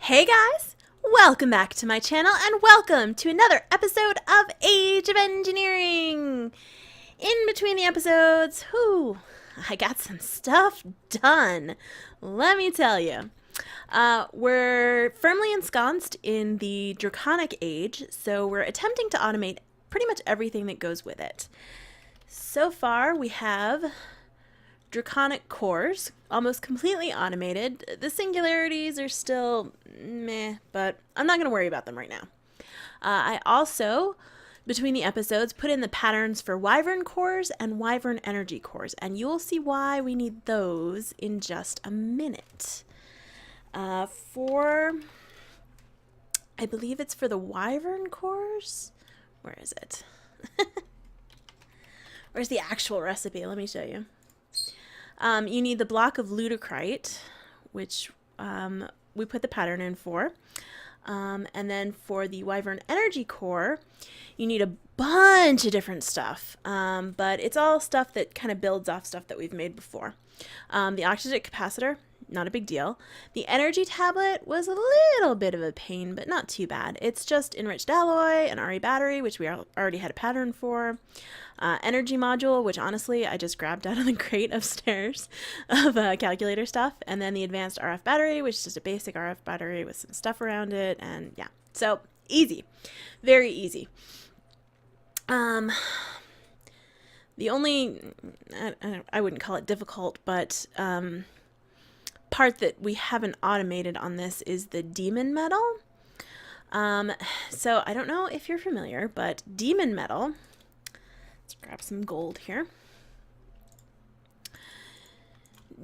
Hey guys! Welcome back to my channel and welcome to another episode of Age of Engineering! In between the episodes, I got some stuff done. Let me tell you. We're firmly ensconced in the Draconic Age, so we're attempting to automate pretty much everything that goes with it. So far, we have Draconic cores, almost completely automated. The singularities are still meh, but I'm not going to worry about them right now. I also, between the episodes, put in the patterns for Wyvern cores and Wyvern energy cores, and you'll see why we need those in just a minute. I believe it's for the Wyvern cores. Where is it? Where's the actual recipe? Let me show you. You need the block of ludocrite, which we put the pattern in for. And then for the Wyvern Energy Core, you need a bunch of different stuff. But it's all stuff that kind of builds off stuff that we've made before. The oxygen capacitor, not a big deal. The energy tablet was a little bit of a pain, but not too bad. It's just enriched alloy, an RE battery, which we already had a pattern for. Energy module, which honestly I just grabbed out of the crate upstairs of calculator stuff, and then the advanced RF battery, which is just a basic RF battery with some stuff around it, and yeah, so easy, very easy. The only, I wouldn't call it difficult, but part that we haven't automated on this is the demon metal. So I don't know if you're familiar, but demon metal, let's grab some gold here.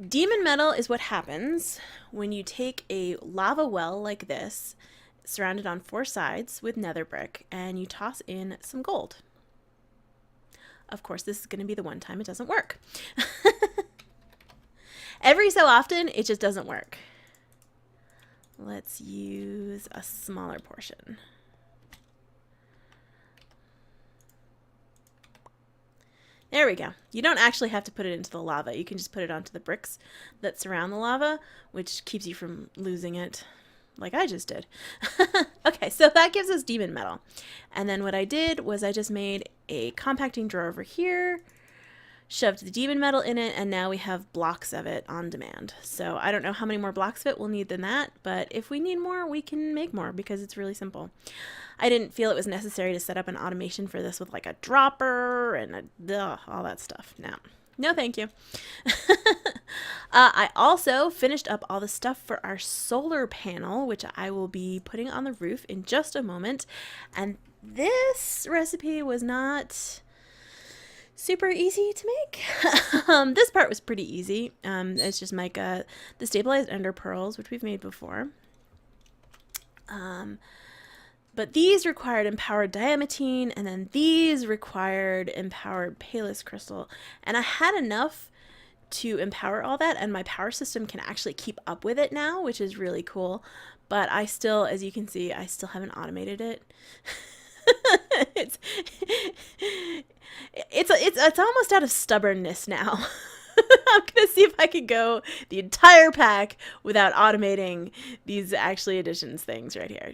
Demon metal is what happens when you take a lava well like this, surrounded on 4 sides with nether brick, and you toss in some gold. Of course, this is going to be the one time it doesn't work. Every so often, it just doesn't work. Let's use a smaller portion. There we go. You don't actually have to put it into the lava. You can just put it onto the bricks that surround the lava, which keeps you from losing it, like I just did. Okay, so that gives us demon metal. And then what I did was I just made a compacting drawer over here, shoved the demon metal in it, and now we have blocks of it on demand. So I don't know how many more blocks of it we'll need than that, but if we need more, we can make more because it's really simple. I didn't feel it was necessary to set up an automation for this with like a dropper and all that stuff. No thank you. I also finished up all the stuff for our solar panel, which I will be putting on the roof in just a moment. And this recipe was not super easy to make. This part was pretty easy. It's just like the stabilized ender pearls, which we've made before. But these required empowered diamantine, and then these required empowered palus crystal. And I had enough to empower all that, and my power system can actually keep up with it now, which is really cool. But I still, as you can see, I still haven't automated it. It's almost out of stubbornness now. I'm gonna see if I can go the entire pack without automating these actually additions things right here.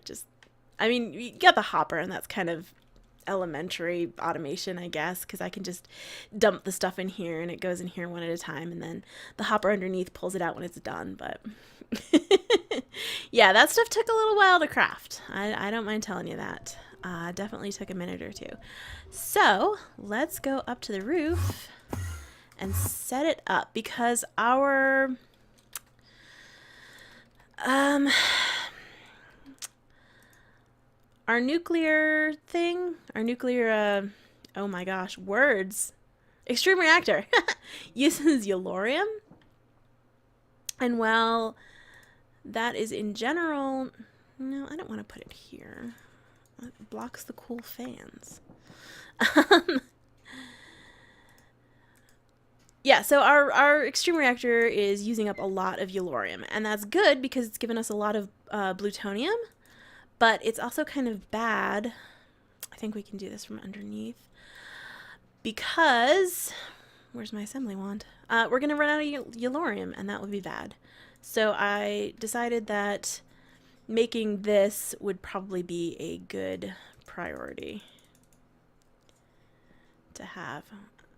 I mean, you got the hopper, and that's kind of elementary automation, I guess, because I can just dump the stuff in here, and it goes in here one at a time, and then the hopper underneath pulls it out when it's done, but yeah, that stuff took a little while to craft. I don't mind telling you that. Definitely took a minute or two. So let's go up to the roof and set it up, because our nuclear thing, oh my gosh, words, extreme reactor uses yellorium, and well, that is in general, no, I don't want to put it here. It blocks the cool fans. Yeah, so our extreme reactor is using up a lot of yellorium, and that's good because it's given us a lot of plutonium, but it's also kind of bad. I think we can do this from underneath, because where's my assembly wand? We're going to run out of yellorium, and that would be bad. So I decided that making this would probably be a good priority to have.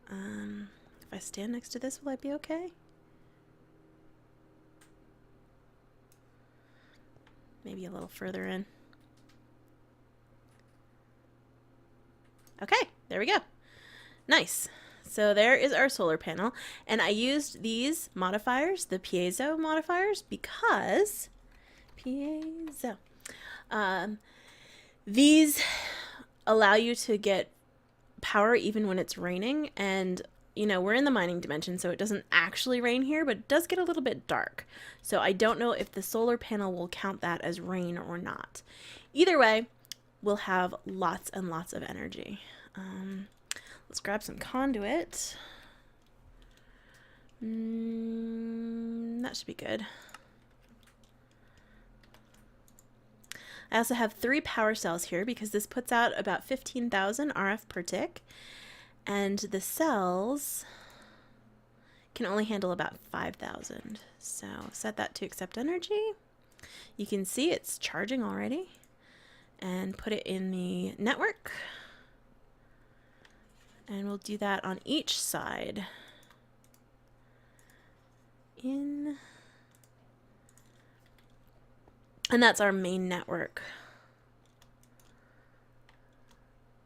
If I stand next to this, will I be okay? Maybe a little further in. Okay, there we go. Nice. So there is our solar panel. And I used these modifiers, the piezo modifiers, because these allow you to get power even when it's raining. And, you know, we're in the mining dimension, so it doesn't actually rain here, but it does get a little bit dark. So I don't know if the solar panel will count that as rain or not. Either way, we'll have lots and lots of energy. Let's grab some conduit. That should be good. I also have 3 power cells here because this puts out about 15,000 RF per tick, and the cells can only handle about 5,000. So set that to accept energy. You can see it's charging already, and put it in the network. And we'll do that on each side. In. And that's our main network.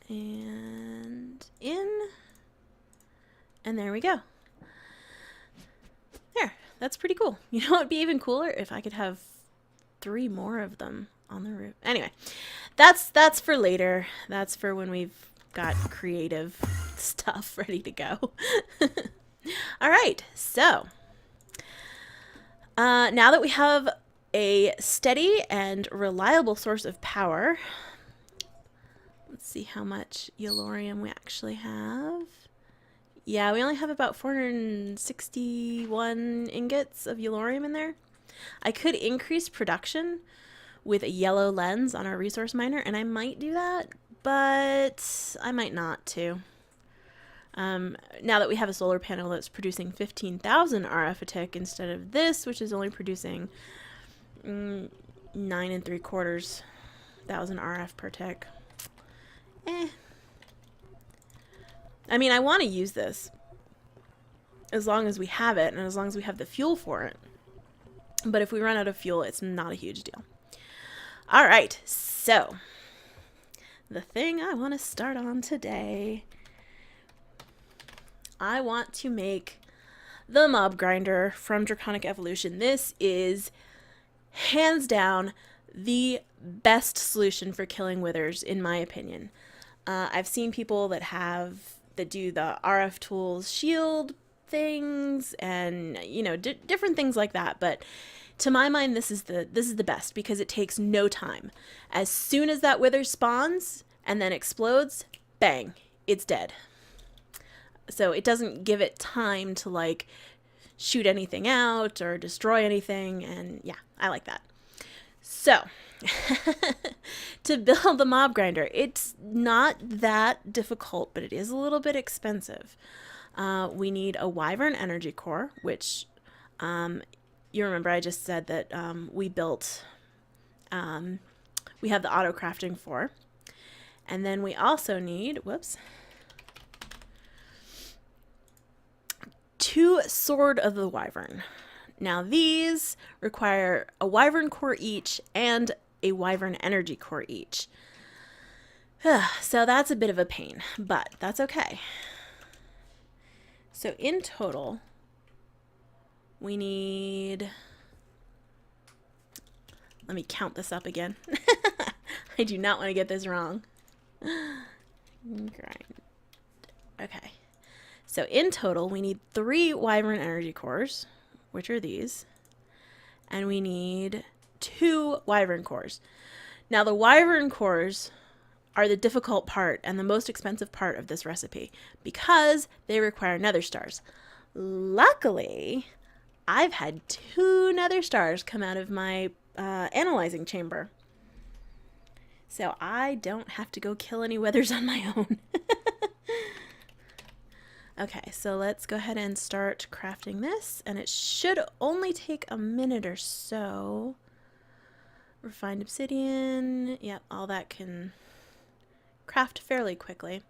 And in. And there we go. There. That's pretty cool. You know what would be even cooler? If I could have 3 more of them on the roof. Anyway, that's for later. That's for when we've got creative stuff ready to go. All right, so now that we have a steady and reliable source of power, let's see how much yellorium we actually have. Yeah, we only have about 461 ingots of yellorium in there. I could increase production with a yellow lens on our resource miner, and I might do that, but I might not too. Now that we have a solar panel that's producing 15,000 RF a tick instead of this, which is only producing 9 3/4 thousand RF per tick. I mean, I want to use this as long as we have it and as long as we have the fuel for it. But if we run out of fuel, it's not a huge deal. All right, so the thing I want to start on today, I want to make the mob grinder from Draconic Evolution. This is hands down the best solution for killing withers, in my opinion. I've seen people that do the RF tools shield things and, you know, different things like that, but to my mind, this is the best because it takes no time. As soon as that wither spawns and then explodes, bang, it's dead. So it doesn't give it time to like shoot anything out or destroy anything, and yeah, I like that. So to build the mob grinder, it's not that difficult, but it is a little bit expensive. We need a wyvern energy core, which you remember I just said that we built, we have the auto crafting for. And then we also need, 2 sword of the wyvern. Now these require a wyvern core each and a wyvern energy core each. So that's a bit of a pain, but that's okay. So in total, we need, let me count this up again. I do not want to get this wrong. Grind. Okay. So in total, we need 3 wyvern energy cores, which are these, and we need 2 wyvern cores. Now the wyvern cores are the difficult part and the most expensive part of this recipe because they require nether stars. Luckily, I've had 2 nether stars come out of my analyzing chamber, so I don't have to go kill any withers on my own. Okay, so let's go ahead and start crafting this, and it should only take a minute or so. Refined obsidian. Yep, all that can craft fairly quickly.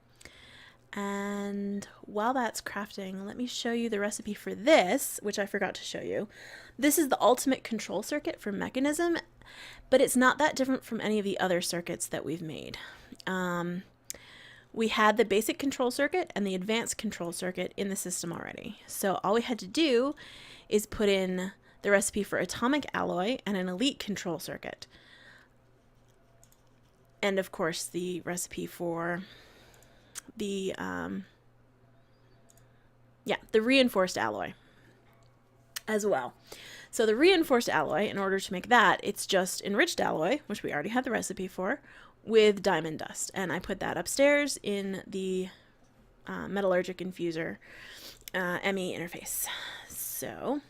And while that's crafting, let me show you the recipe for this, which I forgot to show you. This is the ultimate control circuit for mechanism, but it's not that different from any of the other circuits that we've made. We had the basic control circuit and the advanced control circuit in the system already. So all we had to do is put in the recipe for atomic alloy and an elite control circuit. And of course the recipe for the reinforced alloy as well. So the reinforced alloy, in order to make that, it's just enriched alloy, which we already had the recipe for, with diamond dust. And I put that upstairs in the metallurgic infuser ME interface. So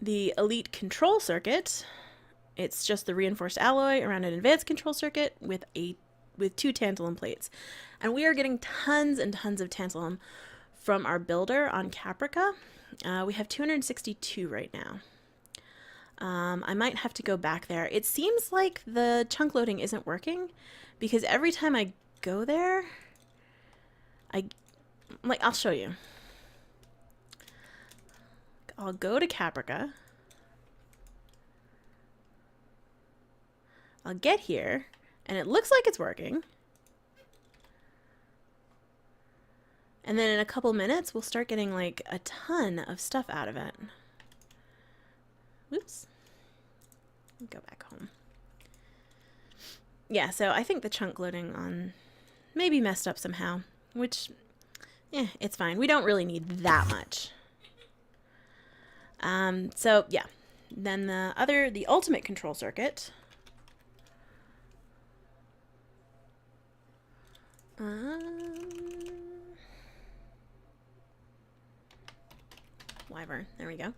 the elite control circuit, it's just the reinforced alloy around an advanced control circuit with 2 tantalum plates. And we are getting tons and tons of tantalum from our builder on Caprica. We have 262 right now. I might have to go back there. It seems like the chunk loading isn't working because every time I go there, I'll show you. I'll go to Caprica. I'll get here, and it looks like it's working. And then in a couple minutes, we'll start getting like a ton of stuff out of it. Oops. Go back home. Yeah, so I think the chunk loading on maybe messed up somehow, which, it's fine. We don't really need that much. So yeah, then the ultimate control circuit. Wyvern, there we go.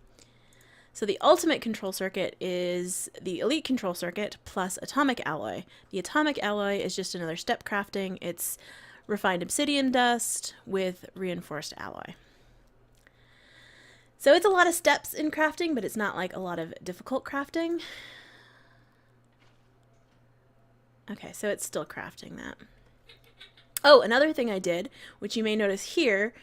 So the ultimate control circuit is the elite control circuit plus atomic alloy. The atomic alloy is just another step crafting. It's refined obsidian dust with reinforced alloy. So it's a lot of steps in crafting, but it's not like a lot of difficult crafting. Okay, so it's still crafting that. Oh, another thing I did, which you may notice here,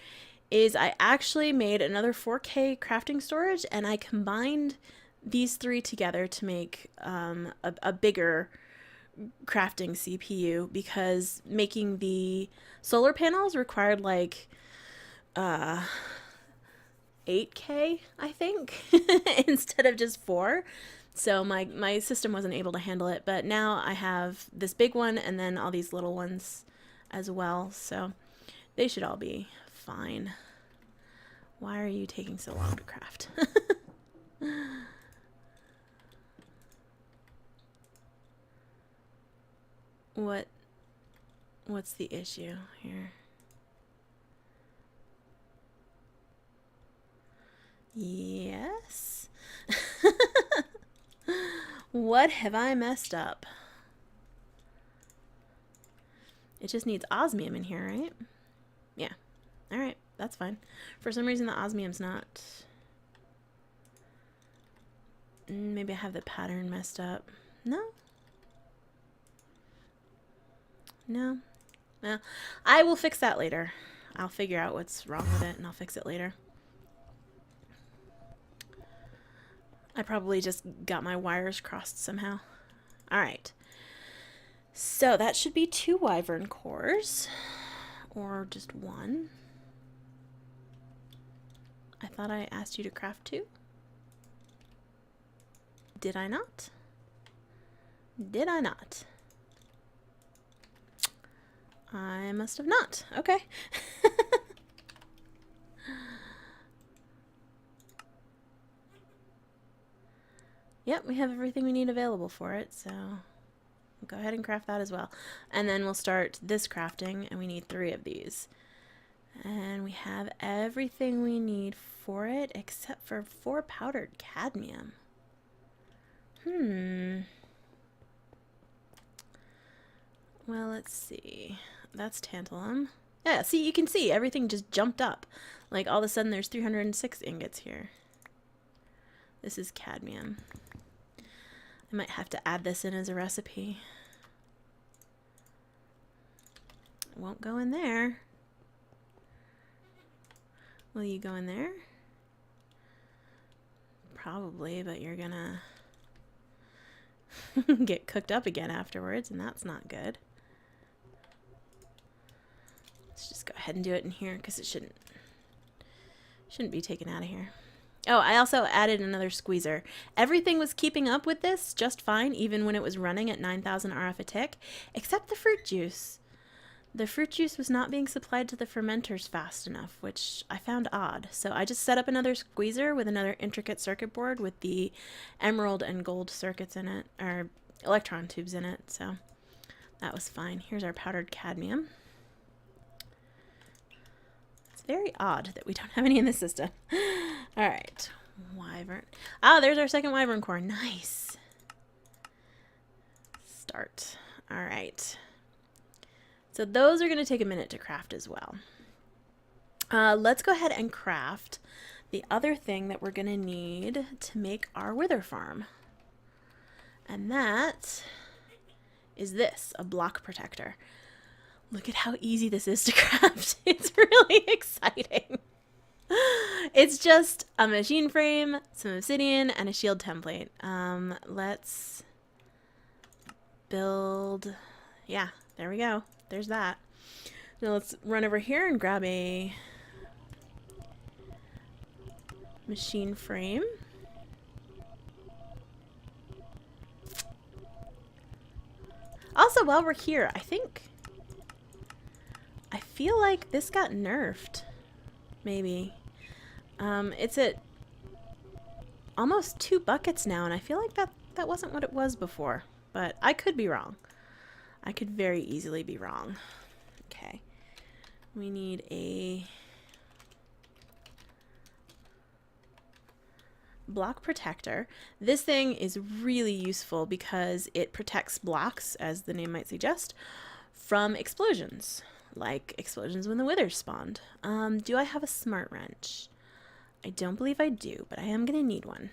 is I actually made another 4K crafting storage, and I combined these 3 together to make a bigger crafting CPU, because making the solar panels required like 8K, I think, instead of just 4. So my system wasn't able to handle it, but now I have this big one and then all these little ones as well, so they should all be fine. Why are you taking so long to craft? What's the issue here? Yes. What have I messed up? It just needs osmium in here, right? Yeah. Alright, that's fine. For some reason the osmium's not... Maybe I have the pattern messed up. No? No? Well, I will fix that later. I'll figure out what's wrong with it and I'll fix it later. I probably just got my wires crossed somehow. Alright. So that should be 2 wyvern cores. Or just 1. I thought I asked you to craft 2. Did I not? Did I not? I must have not. Okay. Yep, we have everything we need available for it, so go ahead and craft that as well. And then we'll start this crafting, and we need 3 of these. And we have everything we need for it, except for 4 powdered cadmium. Well, let's see. That's tantalum. Yeah, see, you can see everything just jumped up. Like, all of a sudden there's 306 ingots here. This is cadmium. I might have to add this in as a recipe. It won't go in there. Will you go in there? Probably, but you're gonna get cooked up again afterwards, and that's not good. Let's just go ahead and do it in here because it shouldn't be taken out of here. Oh, I also added another squeezer. Everything was keeping up with this just fine, even when it was running at 9,000 RF a tick, except the fruit juice. The fruit juice was not being supplied to the fermenters fast enough, which I found odd. So I just set up another squeezer with another intricate circuit board with the emerald and gold circuits in it, or electron tubes in it. So that was fine. Here's our powdered cadmium. It's very odd that we don't have any in the system. All right, wyvern. Oh, there's our second wyvern core. Nice. Start. All right. So those are going to take a minute to craft as well. Let's go ahead and craft the other thing that we're going to need to make our wither farm. And that is this, a block protector. Look at how easy this is to craft. It's really exciting. It's just a machine frame, some obsidian, and a shield template. Let's build, yeah, there we go. There's that. Now let's run over here and grab a machine frame. Also, while we're here, I feel like this got nerfed. Maybe. It's at almost 2 buckets now, and I feel like that wasn't what it was before. But I could be wrong. I could very easily be wrong. Okay. We need a block protector. This thing is really useful because it protects blocks, as the name might suggest, from explosions. Like explosions when the withers spawned. Do I have a smart wrench? I don't believe I do, but I am going to need one.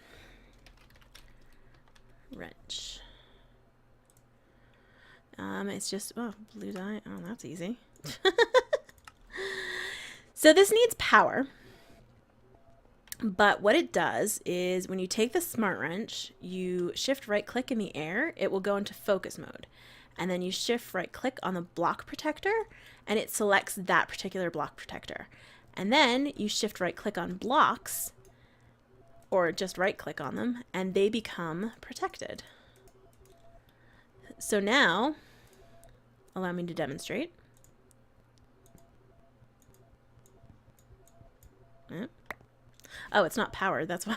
Wrench. It's just, oh, blue dye. Oh, that's easy. So this needs power. But what it does is when you take the smart wrench, you shift right click in the air, it will go into focus mode. And then you shift right click on the block protector and it selects that particular block protector. And then you shift right click on blocks or just right click on them and they become protected. So now, allow me to demonstrate. Oh, it's not powered, that's why.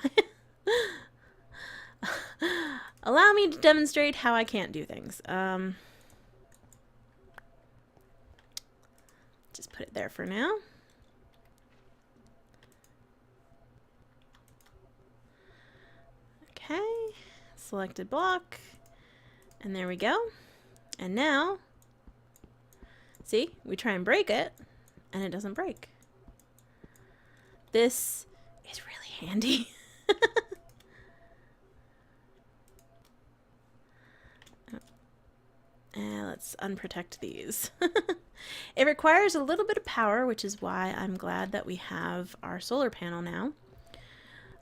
Allow me to demonstrate how I can't do things. Just put it there for now. Okay, selected block, and there we go. And now, see, we try and break it, and it doesn't break. This is really handy. Let's unprotect these. It requires a little bit of power, which is why I'm glad that we have our solar panel now.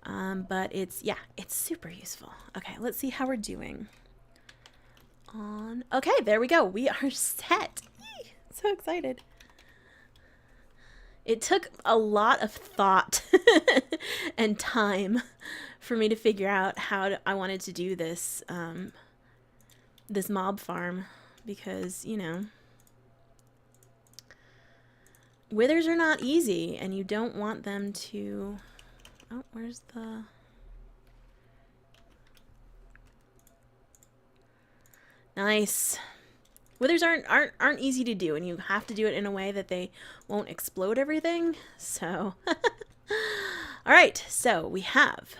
But it's, yeah, it's super useful. Okay, let's see how we're doing. Okay, there we go. We are set. Eee, so excited. It took a lot of thought and time for me to figure out how I wanted to do this, this mob farm, because, you know, withers are not easy, and you don't want them to... Oh, where's the... Nice. Withers aren't easy to do, and you have to do it in a way that they won't explode everything. So, all right. So we have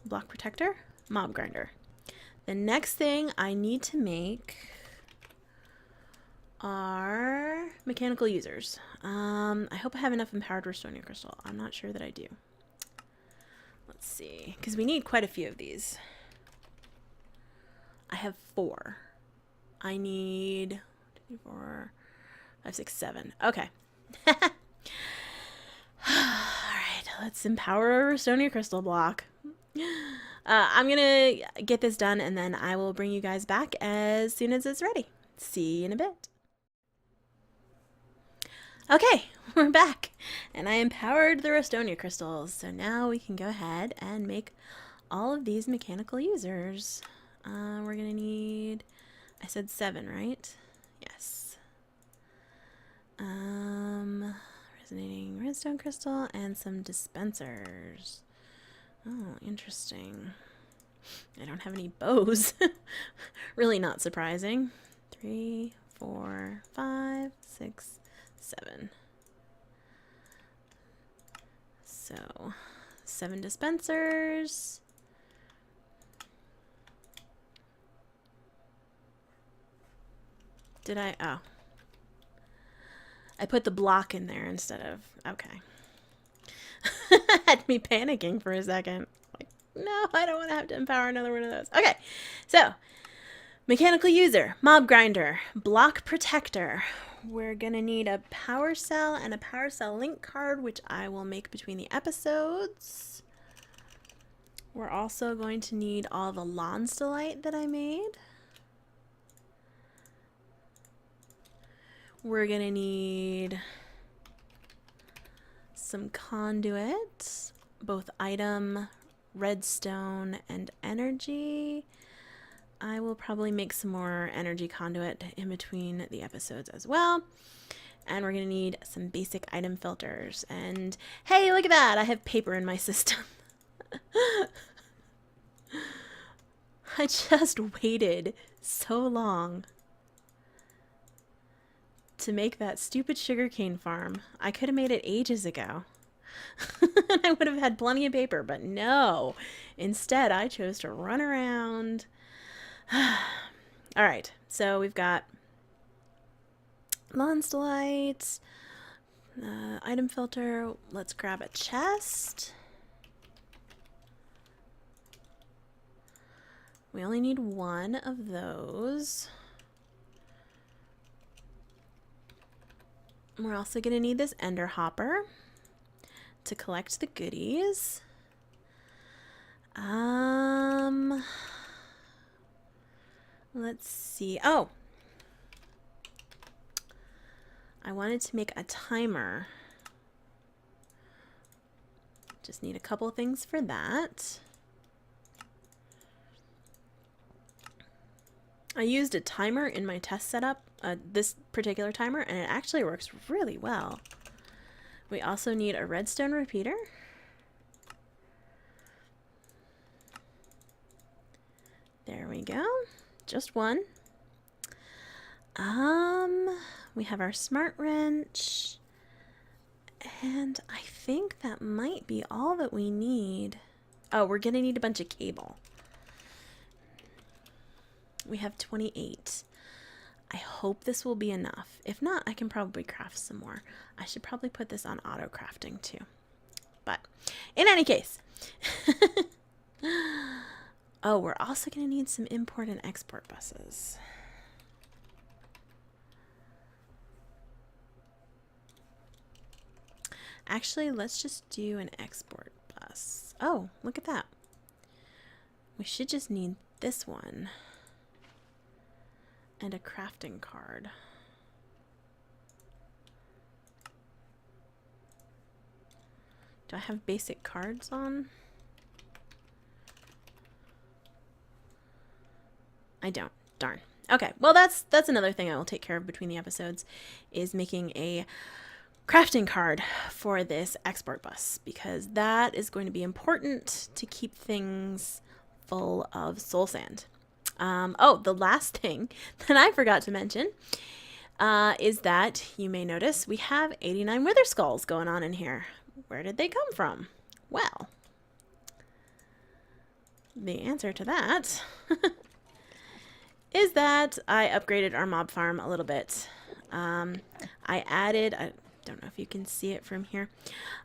block protector, mob grinder. The next thing I need to make are mechanical users. I hope I have enough empowered restoring crystal. I'm not sure that I do. Let's see, because we need quite a few of these. I have 4. I need 2, 4, 5, 6, 7. Okay. All right, let's empower our Restonia crystal block. I'm gonna get this done, and then I will bring you guys back as soon as it's ready. See you in a bit. Okay, we're back, and I empowered the Restonia crystals, so now we can go ahead and make all of these mechanical users. We're gonna need, I said 7, right? Yes. Resonating redstone crystal and some dispensers. Oh, interesting. I don't have any bows. Really not surprising. 3, 4, 5, 6, 7. So, 7 dispensers. Did I? Oh. I put the block in there instead of... Okay. Had me panicking for a second. Like, no, I don't want to have to empower another one of those. Okay, so mechanical user, mob grinder, block protector. We're gonna need a power cell and a power cell link card, which I will make between the episodes. We're also going to need all the Lonsdaleite that I made. We're gonna need some conduit, both item, redstone, and energy. I will probably make some more energy conduit in between the episodes as well. And we're gonna need some basic item filters. And hey, look at that! I have paper in my system. I just waited so long to make that stupid sugarcane farm. I could have made it ages ago. And I would have had plenty of paper, but no. Instead, I chose to run around. Alright, so we've got Lonsdaleite, item filter. Let's grab a chest. We only need 1 of those. We're also going to need this ender hopper to collect the goodies. Let's see. Oh, I wanted to make a timer. Just need a couple things for that. I used a timer in my test setup, this particular timer, and it actually works really well. We also need a redstone repeater. There we go. Just 1. We have our smart wrench. And I think that might be all that we need. Oh, we're gonna need a bunch of cable. We have 28. I hope this will be enough. If not, I can probably craft some more. I should probably put this on auto crafting too. But in any case, oh, we're also going to need some import and export buses. Actually, let's just do an export bus. Oh, look at that. We should just need this one. And a crafting card. Do I have basic cards on? I don't. Darn. Okay, well that's another thing I will take care of between the episodes, is making a crafting card for this export bus, because that is going to be important to keep things full of soul sand. Oh, the last thing that I forgot to mention is that you may notice we have 89 wither skulls going on in here. Where did they come from? Well, the answer to that is that I upgraded our mob farm a little bit. I added, Don't know if you can see it from here.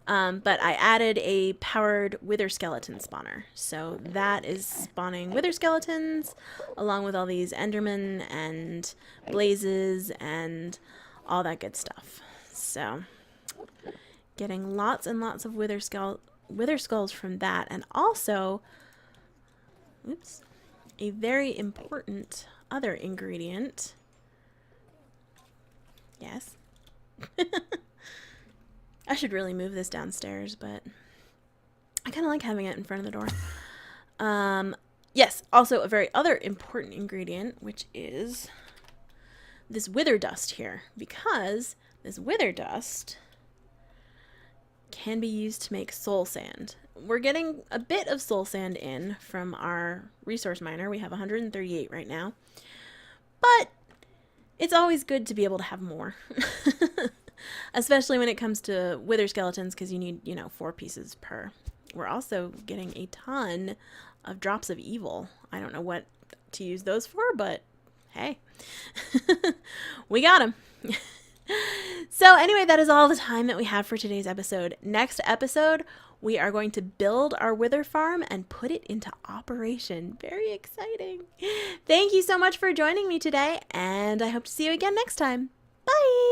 But I added a powered wither skeleton spawner. So that is spawning wither skeletons along with all these endermen and blazes and all that good stuff. So getting lots and lots of wither skulls from that. And also, oops, a very important other ingredient. Yes. I should really move this downstairs, but I kind of like having it in front of the door. Yes, also a very other important ingredient, which is this wither dust here, because this wither dust can be used to make soul sand. We're getting a bit of soul sand in from our resource miner. We have 138 right now, but it's always good to be able to have more. Especially when it comes to wither skeletons, because you need, 4 pieces per. We're also getting a ton of drops of evil. I don't know what to use those for, but hey, we got them. So anyway, that is all the time that we have for today's episode. Next episode, we are going to build our wither farm and put it into operation. Very exciting. Thank you so much for joining me today, and I hope to see you again next time. Bye!